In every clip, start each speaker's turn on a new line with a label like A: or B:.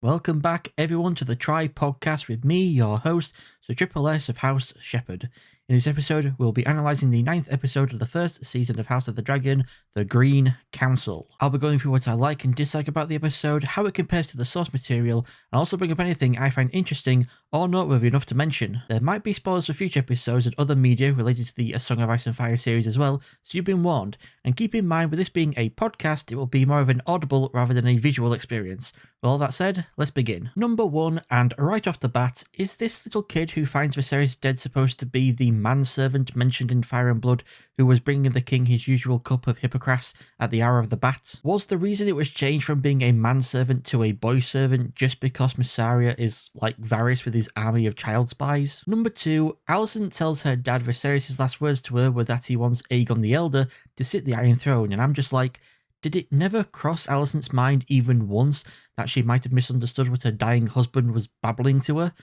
A: Welcome back, everyone, to the Try podcast with me, your host, Sir Triple S of House Shepherd. In this episode, we'll be analysing the 9th episode of the first season of House of the Dragon, The Green Council. I'll be going through what I like and dislike about the episode, how it compares to the source material, and also bring up anything I find interesting or noteworthy enough to mention. There might be spoilers for future episodes and other media related to the A Song of Ice and Fire series as well, so you've been warned. And keep in mind, with this being a podcast, it will be more of an audible rather than a visual experience. With all that said, let's begin. Number 1, and right off the bat, is this little kid who finds Viserys dead supposed to be the manservant mentioned in Fire and Blood who was bringing the king his usual cup of hippocras at the hour of the bat? Was the reason it was changed from being a manservant to a boy servant just because Mysaria is like Varys with his army of child spies? Number 2, Alicent tells her dad Viserys' last words to her were that he wants Aegon the Elder to sit the Iron Throne, and I'm just like, did it never cross Alicent's mind even once that she might have misunderstood what her dying husband was babbling to her?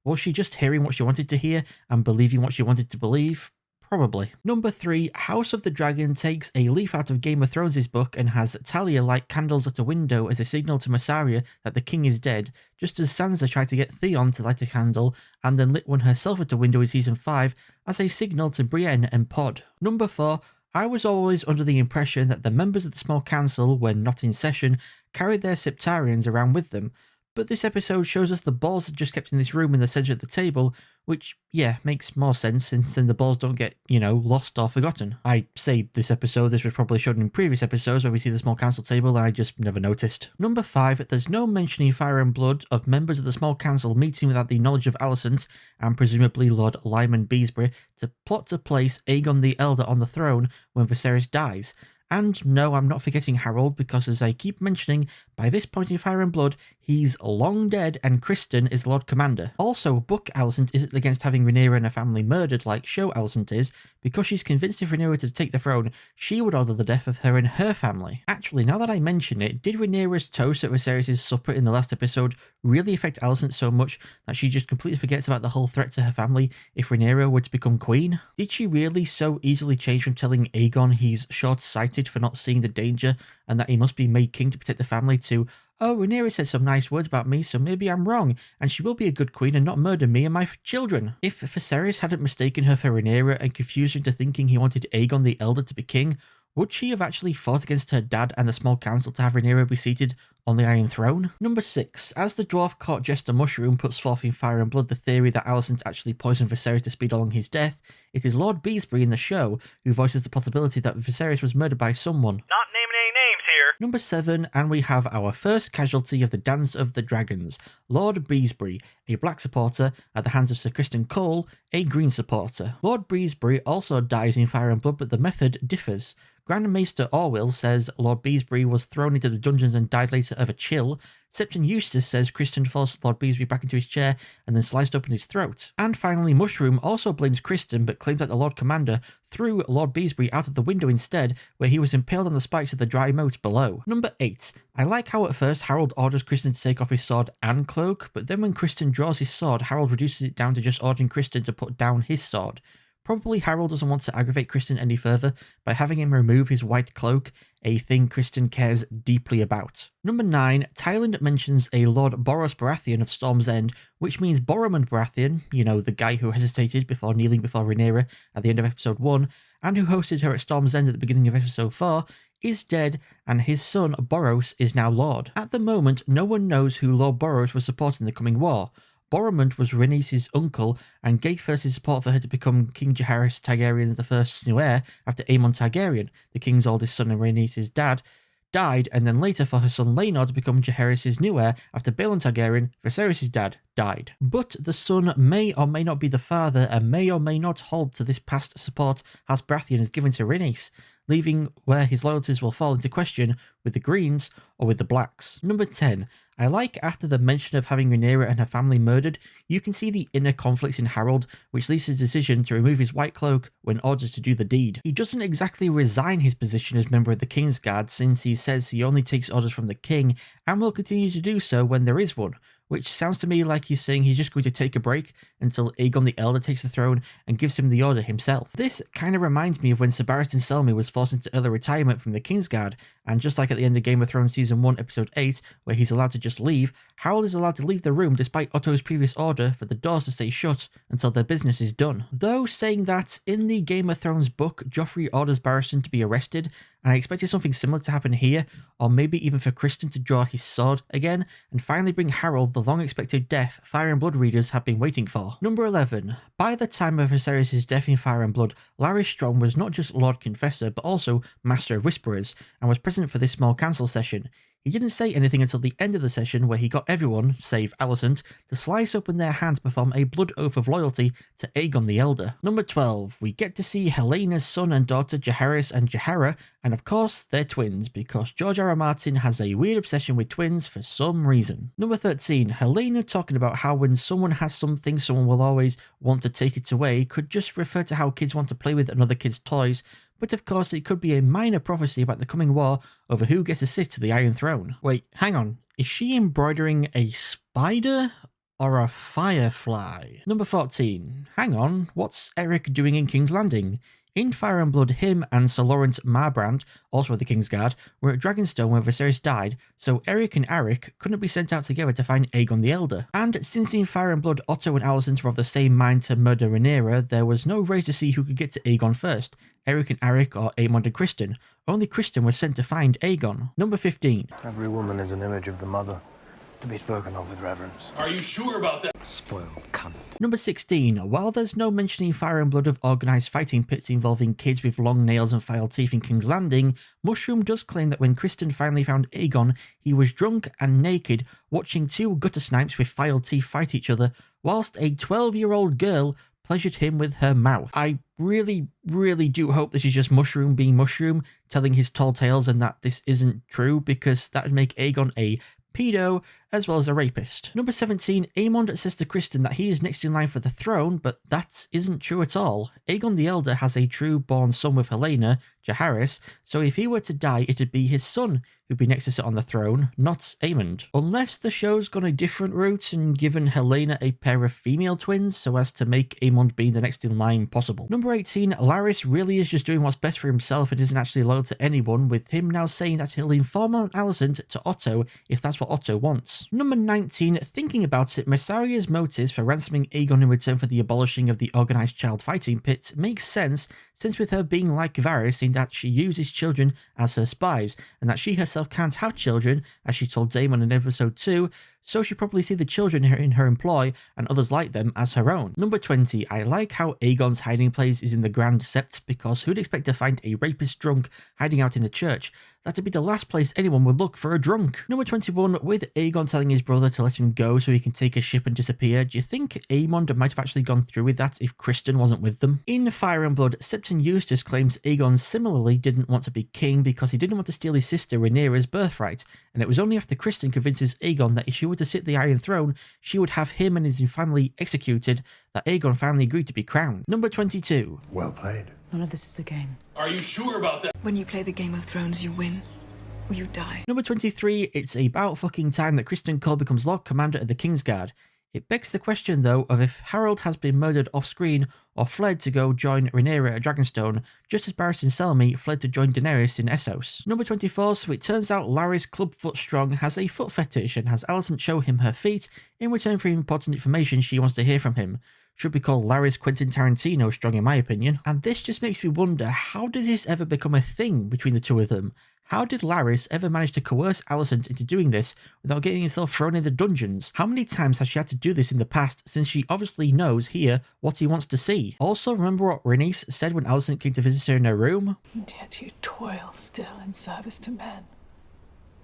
A: Was she just hearing what she wanted to hear and believing what she wanted to believe? Probably. Number 3, House of the Dragon takes a leaf out of Game of Thrones' book and has Talia light candles at a window as a signal to Mysaria that the king is dead, just as Sansa tried to get Theon to light a candle and then lit one herself at a window in Season 5 as a signal to Brienne and Pod. Number 4, I was always under the impression that the members of the small council, when not in session, carried their septarians around with them, but this episode shows us the balls are just kept in this room in the centre of the table, which, yeah, makes more sense since then the balls don't get, lost or forgotten. I say this episode, this was probably shown in previous episodes where we see the small council table and I just never noticed. Number 5, there's no mention in Fire and Blood of members of the small council meeting without the knowledge of Alicent and presumably Lord Lyman Beesbury to plot to place Aegon the Elder on the throne when Viserys dies. And no, I'm not forgetting Harold, because as I keep mentioning, by this point in Fire and Blood, he's long dead and Criston is Lord Commander. Also, book Alicent isn't against having Rhaenyra and her family murdered like show Alicent is, because she's convinced if Rhaenyra to take the throne, she would order the death of her and her family. Actually, now that I mention it, did Rhaenyra's toast at Viserys' supper in the last episode really affect Alicent so much that she just completely forgets about the whole threat to her family if Rhaenyra were to become queen? Did she really so easily change from telling Aegon he's short-sighted for not seeing the danger and that he must be made king to protect the family to, oh, Rhaenyra said some nice words about me, so maybe I'm wrong, and she will be a good queen and not murder me and my children? If Viserys hadn't mistaken her for Rhaenyra and confused her into thinking he wanted Aegon the Elder to be king, would she have actually fought against her dad and the small council to have Rhaenyra be seated on the Iron Throne? Number 6, as the dwarf court jester Mushroom puts forth in Fire and Blood the theory that Alicent actually poisoned Viserys to speed along his death, it is Lord Beesbury in the show who voices the possibility that Viserys was murdered by someone.
B: Not naming any names here.
A: Number 7, and we have our first casualty of the Dance of the Dragons, Lord Beesbury, a black supporter at the hands of Sir Criston Cole, a green supporter. Lord Beesbury also dies in Fire and Blood, but the method differs. Grand Maester Orwell says Lord Beesbury was thrown into the dungeons and died later of a chill. Septon Eustace says Criston forced Lord Beesbury back into his chair and then sliced open his throat. And finally, Mushroom also blames Criston but claims that the Lord Commander threw Lord Beesbury out of the window instead, where he was impaled on the spikes of the dry moat below. Number 8. I like how at first Harold orders Criston to take off his sword and cloak, but then when Criston draws his sword, Harold reduces it down to just ordering Criston to put down his sword. Probably Harold doesn't want to aggravate Criston any further by having him remove his white cloak, a thing Criston cares deeply about. Number 9, Tyland mentions a Lord Boros Baratheon of Storm's End, which means Boromund Baratheon, the guy who hesitated before kneeling before Rhaenyra at the end of episode 1, and who hosted her at Storm's End at the beginning of episode 4, is dead, and his son Boros is now Lord. At the moment, no one knows who Lord Boros was supporting in the coming war. Boromund was Rhaenys' uncle and gave first his support for her to become King Jaehaerys Targaryen the first new heir after Aemon Targaryen, the king's oldest son and Rhaenys' dad, died, and then later for her son Laenor to become Jaehaerys' new heir after Balon Targaryen, Viserys' dad, died. But the son may or may not be the father and may or may not hold to this past support House Baratheon has given to Rhaenys, leaving where his loyalties will fall into question with the Greens or with the Blacks. Number 10. I like after the mention of having Rhaenyra and her family murdered, you can see the inner conflicts in Harold, which leads to his decision to remove his white cloak when ordered to do the deed. He doesn't exactly resign his position as member of the Kingsguard, since he says he only takes orders from the king and will continue to do so when there is one, which sounds to me like he's saying he's just going to take a break until Aegon the Elder takes the throne and gives him the order himself. This kind of reminds me of when Sir Barristan Selmy was forced into early retirement from the Kingsguard, and just like at the end of Game of Thrones Season Season 1, Episode 8, where he's allowed to just leave, Harold is allowed to leave the room despite Otto's previous order for the doors to stay shut until their business is done. Though saying that, in the Game of Thrones book, Joffrey orders Barristan to be arrested, and I expected something similar to happen here, or maybe even for Criston to draw his sword again, and finally bring Harold the long-expected death Fire and Blood readers have been waiting for. Number 11. By the time of Viserys' death in Fire and Blood, Larys Strong was not just Lord Confessor, but also Master of Whisperers, and was present for this small council session. He didn't say anything until the end of the session, where he got everyone, save Alicent, to slice open their hands to perform a blood oath of loyalty to Aegon the Elder. Number 12. We get to see Helena's son and daughter Jaehaerys and Jaehaera, and of course they're twins, because George R.R. Martin has a weird obsession with twins for some reason. Number 13. Helena talking about how when someone has something, someone will always want to take it away could just refer to how kids want to play with another kid's toys, but of course it could be a minor prophecy about the coming war over who gets to sit to the Iron Throne. Wait, hang on. Is she embroidering a spider or a firefly? Number 14. Hang on, what's Eric doing in King's Landing? In Fire and Blood, him and Sir Lawrence Marbrand, also of the Kingsguard, were at Dragonstone where Viserys died, so Eric and Arik couldn't be sent out together to find Aegon the Elder. And since in Fire and Blood Otto and Alicent were of the same mind to murder Rhaenyra, there was no race to see who could get to Aegon first, Eric and Arik or Aemond and Criston. Only Criston was sent to find Aegon. Number 15.
B: Every woman is an image of the mother, to be spoken of with reverence.
C: Are you sure about that?
B: Spoiled cunt.
A: Number 16. While there's no mention in Fire and Blood of organised fighting pits involving kids with long nails and filed teeth in King's Landing, Mushroom does claim that when Criston finally found Aegon, he was drunk and naked, watching two gutter snipes with filed teeth fight each other, whilst a 12-year-old girl pleasured him with her mouth. I really do hope this is just Mushroom being Mushroom, telling his tall tales and that this isn't true, because that would make Aegon a pedo as well as a rapist. Number 17. Aemond says to Criston that he is next in line for the throne, but that isn't true at all. Aegon the Elder has a true-born son with Helena, Jaehaerys, so if he were to die, it'd be his son who'd be next to sit on the throne, not Aemond. Unless the show's gone a different route and given Helena a pair of female twins so as to make Aemond be the next in line possible. Number 18. Larys really is just doing what's best for himself and isn't actually loyal to anyone, with him now saying that he'll inform on Alicent to Otto if that's what Otto wants. Number 19. Thinking about it, Mysaria's motives for ransoming Aegon in return for the abolishing of the organised child fighting pit makes sense, since with her being like Varys in that she uses children as her spies, and that she herself can't have children, as she told Daemon in episode 2, so she probably see the children in her employ and others like them as her own. Number 20. I like how Aegon's hiding place is in the Grand Sept, because who'd expect to find a rapist drunk hiding out in a church? That'd be the last place anyone would look for a drunk. Number 21. With Aegon telling his brother to let him go so he can take a ship and disappear, do you think Aemond might have actually gone through with that if Criston wasn't with them? In Fire and Blood, Septon Eustace claims Aegon similarly didn't want to be king because he didn't want to steal his sister Rhaenyra's birthright, and it was only after Criston convinces Aegon that if she were to sit the Iron Throne, she would have him and his family executed, that Aegon finally agreed to be crowned. Number 22.
B: Well played.
D: None of this is a game.
C: Are you sure about that?
E: When you play the Game of Thrones, you win or you die.
A: Number 23. It's about fucking time that Criston Cole becomes Lord Commander of the Kingsguard. It begs the question, though, of if Harold has been murdered off-screen or fled to go join Rhaenyra at Dragonstone, just as Barristan Selmy fled to join Daenerys in Essos. Number 24. So it turns out Larys Clubfoot Strong has a foot fetish and has Alicent show him her feet in return for important information she wants to hear from him. Should be called Larry's Quentin Tarantino Strong in my opinion. And this just makes me wonder, how did this ever become a thing between the two of them? How did Larys ever manage to coerce Alicent into doing this without getting himself thrown in the dungeons? How many times has she had to do this in the past, since she obviously knows here what he wants to see? Also, remember what Rhaenys said when Alicent came to visit her in her room?
D: And yet you toil still in service to men.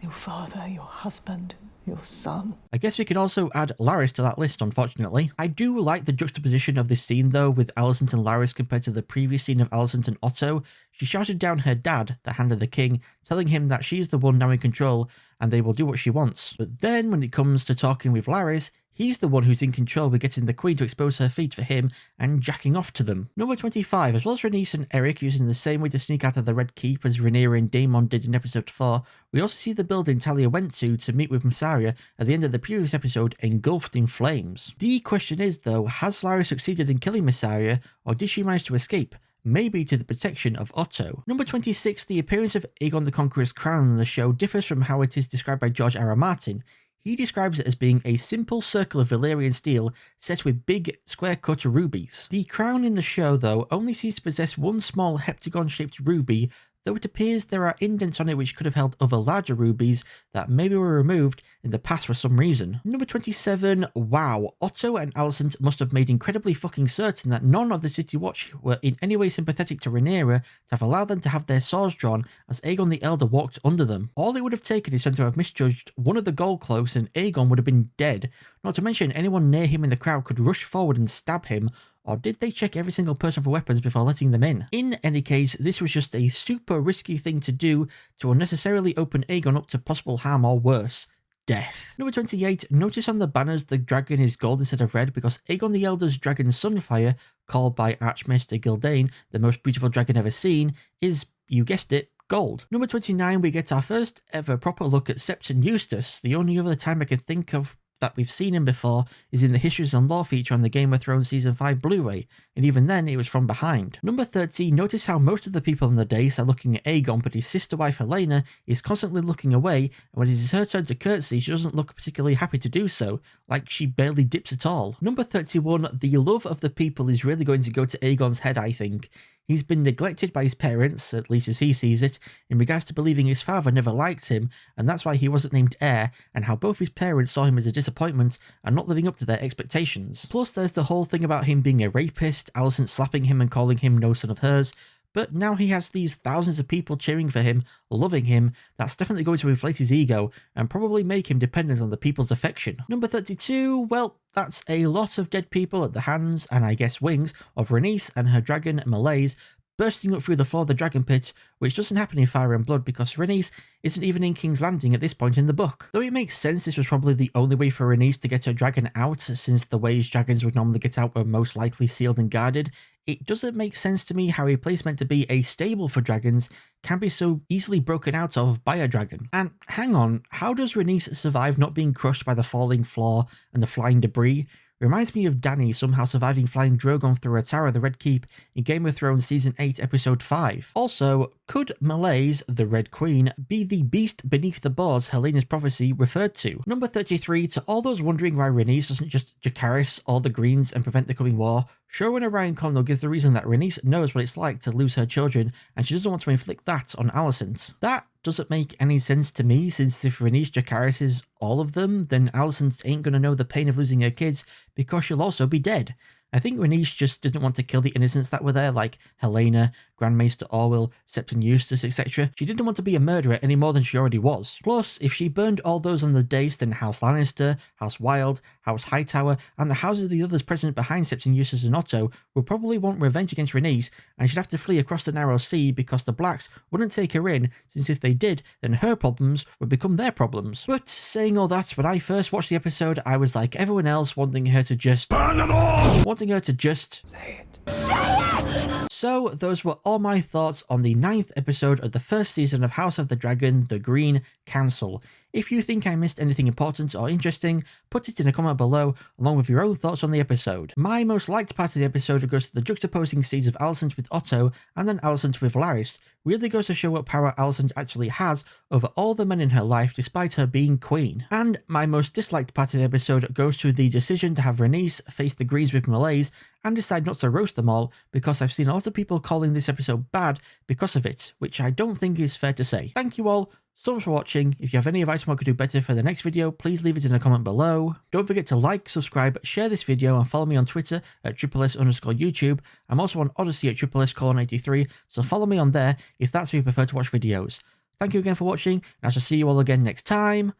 D: Your father, your husband, your son.
A: I guess we can also add Larys to that list, unfortunately. I do like the juxtaposition of this scene, though, with Alicent and Larys compared to the previous scene of Alicent and Otto. She shouted down her dad, the Hand of the King, telling him that she's the one now in control and they will do what she wants. But then, when it comes to talking with Larys, he's the one who's in control with getting the Queen to expose her feet for him and jacking off to them. Number 25. As well as Rhaenys and Eric using the same way to sneak out of the Red Keep as Rhaenyra and Daemon did in episode 4, we also see the building Talia went to meet with Mysaria at the end of the previous episode engulfed in flames. The question is, though, has Larys succeeded in killing Mysaria, or did she manage to escape? maybe to the protection of Otto. Number 26, the appearance of Aegon the Conqueror's crown in the show differs from how it is described by George R. R. Martin. He describes it as being a simple circle of Valyrian steel set with big square-cut rubies. The crown in the show, though, only seems to possess one small heptagon-shaped ruby, though it appears there are indents on it which could have held other larger rubies that maybe were removed in the past for some reason. Number 27, wow, Otto and Alicent must have made incredibly fucking certain that none of the City Watch were in any way sympathetic to Rhaenyra to have allowed them to have their swords drawn as Aegon the Elder walked under them. All it would have taken is for them to have misjudged one of the gold cloaks and Aegon would have been dead, not to mention anyone near him in the crowd could rush forward and stab him. Or did they check every single person for weapons before letting them in? In any case, this was just a super risky thing to do to unnecessarily open Aegon up to possible harm or worse, death. Number 28, notice on the banners the dragon is gold instead of red because Aegon the Elder's dragon Sunfire, called by Archmaester Gildain the most beautiful dragon ever seen, is, you guessed it, gold. Number 29, we get our first ever proper look at Septon Eustace. The only other time I can think of that we've seen him before is in the Histories and Lore feature on the Game of Thrones Season 5 Blu-ray, and even then it was from behind. Number 30, notice how most of the people on the dais are looking at Aegon, but his sister wife Helena is constantly looking away, and when it is her turn to curtsy, she doesn't look particularly happy to do so, like she barely dips at all. Number 31, the love of the people is really going to go to Aegon's head, I think. He's been neglected by his parents, at least as he sees it, in regards to believing his father never liked him, and that's why he wasn't named heir, and how both his parents saw him as a disappointment and not living up to their expectations. Plus there's the whole thing about him being a rapist, Alicent slapping him and calling him no son of hers, but now he has these thousands of people cheering for him, loving him. That's definitely going to inflate his ego and probably make him dependent on the people's affection. Number 32, well, that's a lot of dead people at the hands, and I guess wings, of Rhaenys and her dragon Malaise, bursting up through the floor of the dragon pit, which doesn't happen in Fire and Blood because Rhaenys isn't even in King's Landing at this point in the book. Though it makes sense this was probably the only way for Rhaenys to get her dragon out, since the ways dragons would normally get out were most likely sealed and guarded, it doesn't make sense to me how a place meant to be a stable for dragons can be so easily broken out of by a dragon. And hang on, how does Rhaenys survive not being crushed by the falling floor and the flying debris? Reminds me of Dany somehow surviving flying Drogon through a tower of the Red Keep in Game of Thrones Season 8 Episode 5. Also, could Malaise, the Red Queen, be the beast beneath the boards Helena's prophecy referred to? Number 33, to all those wondering why Rhaenys doesn't just Jacaerys all the Greens and prevent the coming war, Showrunner Orion Condor gives the reason that Rhaenys knows what it's like to lose her children and she doesn't want to inflict that on Alicent. That doesn't make any sense to me, since if Rhaenys Jacaerys all of them, then Alicent ain't gonna know the pain of losing her kids because she'll also be dead. I think Rhaenys just didn't want to kill the innocents that were there, like Helena, Grand Maester Orwell, Septon Eustace, etc. She didn't want to be a murderer any more than she already was. Plus, if she burned all those on the dais, then House Lannister, House Wild, House Hightower, and the houses of the others present behind Septon Eustace and Otto would probably want revenge against Rhaenys, and she'd have to flee across the narrow sea because the Blacks wouldn't take her in, since if they did, then her problems would become their problems. But saying all that, when I first watched the episode, I was like everyone else, wanting her to just burn them all! Wanting her to just say it. Say it! So those were all my thoughts on the 9th episode of the first season of House of the Dragon, The Green Council. If you think I missed anything important or interesting, put it in a comment below along with your own thoughts on the episode. My most liked part of the episode goes to the juxtaposing scenes of Alicent with Otto and then Alicent with Larys. Really goes to show what power Alicent actually has over all the men in her life despite her being queen. And my most disliked part of the episode goes to the decision to have Rhaenys face the Greens with Malaise and decide not to roast them all, because I've seen a lot of people calling this episode bad because of it, which I don't think is fair to say. Thank you all so much for watching. If you have any advice on what I could do better for the next video, please leave it in a comment below. Don't forget to like, subscribe, share this video, and follow me on Twitter at @SSS_YouTube. I'm also on Odyssey at @SSS:83, so follow me on there if that's where you prefer to watch videos. Thank you again for watching, and I shall see you all again next time.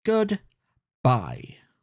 A: Goodbye.